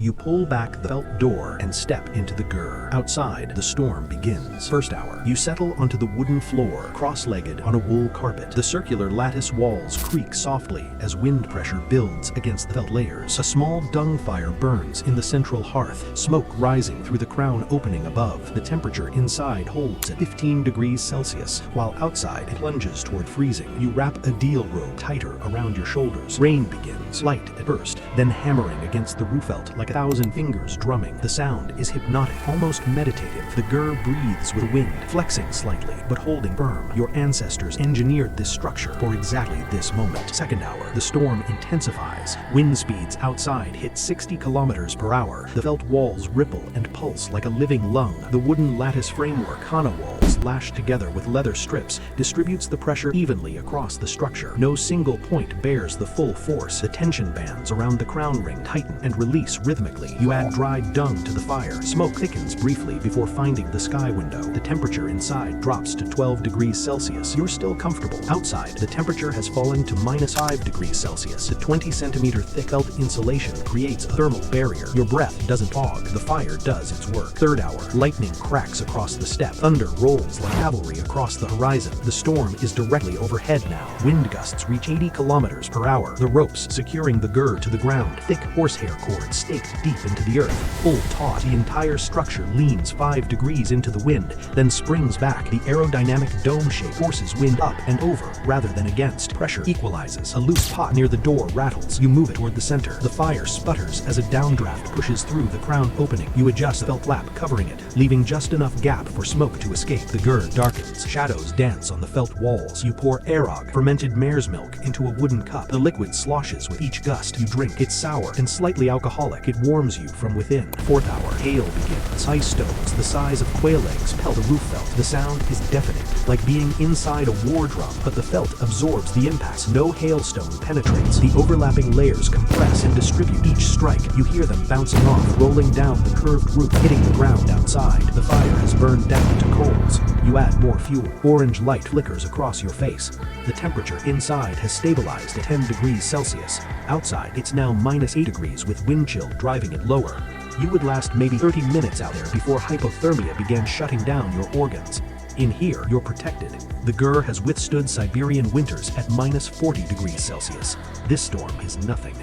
You pull back the felt door and step into the gur. Outside, the storm begins. First hour, you settle onto the wooden floor, cross-legged on a wool carpet. The circular lattice walls creak softly as wind pressure builds against the felt layers. A small dung fire burns in the central hearth, smoke rising through the crown opening above. The temperature inside holds at 15 degrees Celsius, while outside it plunges toward freezing. You wrap a deal robe tighter around your shoulders. Rain begins, light at first, then hammering against the roof felt like 1,000 fingers drumming. The sound is hypnotic, almost meditative. The gur breathes with wind, flexing slightly, but holding firm. Your ancestors engineered this structure for exactly this moment. Second hour, the storm intensifies. Wind speeds outside hit 60 kilometers per hour. The felt walls ripple and pulse like a living lung. The wooden lattice framework, Hana walls, lashed together with leather strips, distributes the pressure evenly across the structure. No single point bears the full force. The tension bands around the crown ring tighten and release rhythmically. You add dried dung to the fire. Smoke thickens briefly before finding the sky window. The temperature inside drops to 12 degrees Celsius. You're still comfortable. Outside, the temperature has fallen to -5 degrees Celsius. The 20-centimeter thick felt insulation creates a thermal barrier. Your breath doesn't fog. The fire does its work. Third hour, lightning cracks across the steppe. Thunder rolls like cavalry across the horizon. The storm is directly overhead now. Wind gusts reach 80 kilometers per hour. The ropes securing the gur to the ground, thick horsehair cords staked deep into the earth, pull taut. The entire structure leans 5 degrees into the wind, then springs back. The aerodynamic dome shape forces wind up and over rather than against. Pressure equalizes. A loose pot near the door rattles. You move it toward the center. The fire sputters as a downdraft pushes through the crown opening. You adjust the felt flap covering it, leaving just enough gap for smoke to escape. The gur darkens. Shadows dance on the felt walls. You pour arog, fermented mare's milk, into a wooden cup. The liquid sloshes with each gust you drink. It's sour and slightly alcoholic. It warms you from within. Fourth hour, hail begins. Ice stones the size of quail eggs pelt the roof felt. The sound is deafening, like being inside a war drum, but the felt absorbs the impacts. No hailstone penetrates. The overlapping layers compress and distribute each strike. You hear them bouncing off, rolling down the curved roof, hitting the ground outside. The fire has burned down to coals. You add more fuel. Orange light flickers across your face. The temperature inside has stabilized at 10 degrees Celsius. Outside, it's now -8 degrees with wind chill driving it lower. You would last maybe 30 minutes out there before hypothermia began shutting down your organs. In here, you're protected. The gur has withstood Siberian winters at -40 degrees Celsius. This storm is nothing.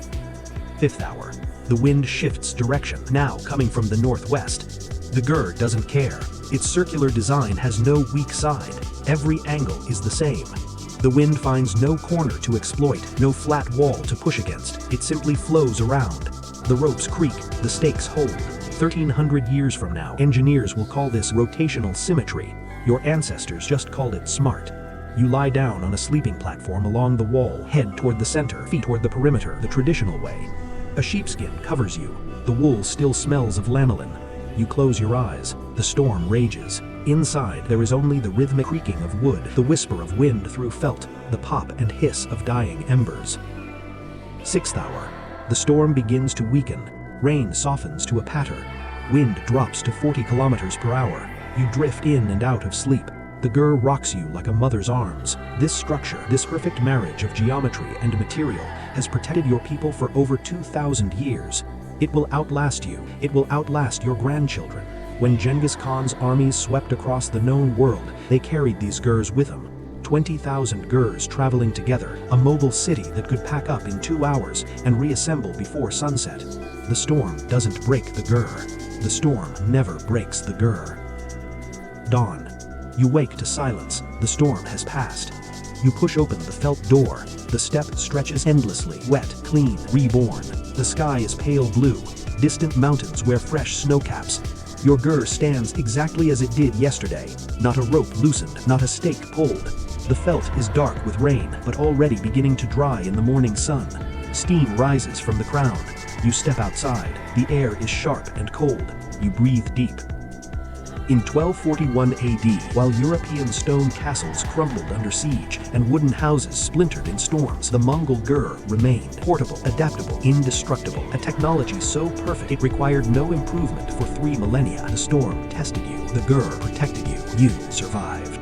Fifth hour. The wind shifts direction, now coming from the northwest. The gur doesn't care. Its circular design has no weak side. Every angle is the same. The wind finds no corner to exploit, no flat wall to push against. It simply flows around. The ropes creak, the stakes hold. 1,300 years from now, engineers will call this rotational symmetry. Your ancestors just called it smart. You lie down on a sleeping platform along the wall, head toward the center, feet toward the perimeter, the traditional way. A sheepskin covers you. The wool still smells of lanolin. You close your eyes. The storm rages. Inside, there is only the rhythmic creaking of wood, the whisper of wind through felt, the pop and hiss of dying embers. Sixth hour. The storm begins to weaken. Rain softens to a patter. Wind drops to 40 kilometers per hour. You drift in and out of sleep. The gur rocks you like a mother's arms. This structure, this perfect marriage of geometry and material, has protected your people for over 2,000 years. It will outlast you. It will outlast your grandchildren. When Genghis Khan's armies swept across the known world, they carried these gurs with them. 20,000 gurs traveling together, a mobile city that could pack up in 2 hours and reassemble before sunset. The storm doesn't break the gur. The storm never breaks the gur. Dawn. You wake to silence. The storm has passed. You push open the felt door. The steppe stretches endlessly, wet, clean, reborn. The sky is pale blue. Distant mountains wear fresh snowcaps. Your gur stands exactly as it did yesterday. Not a rope loosened, not a stake pulled. The felt is dark with rain, but already beginning to dry in the morning sun. Steam rises from the crown. You step outside. The air is sharp and cold. You breathe deep. In 1241 AD, while European stone castles crumbled under siege and wooden houses splintered in storms, the Mongol gur remained portable, adaptable, indestructible, a technology so perfect it required no improvement for 3 millennia. The storm tested you, the gur protected you, you survived.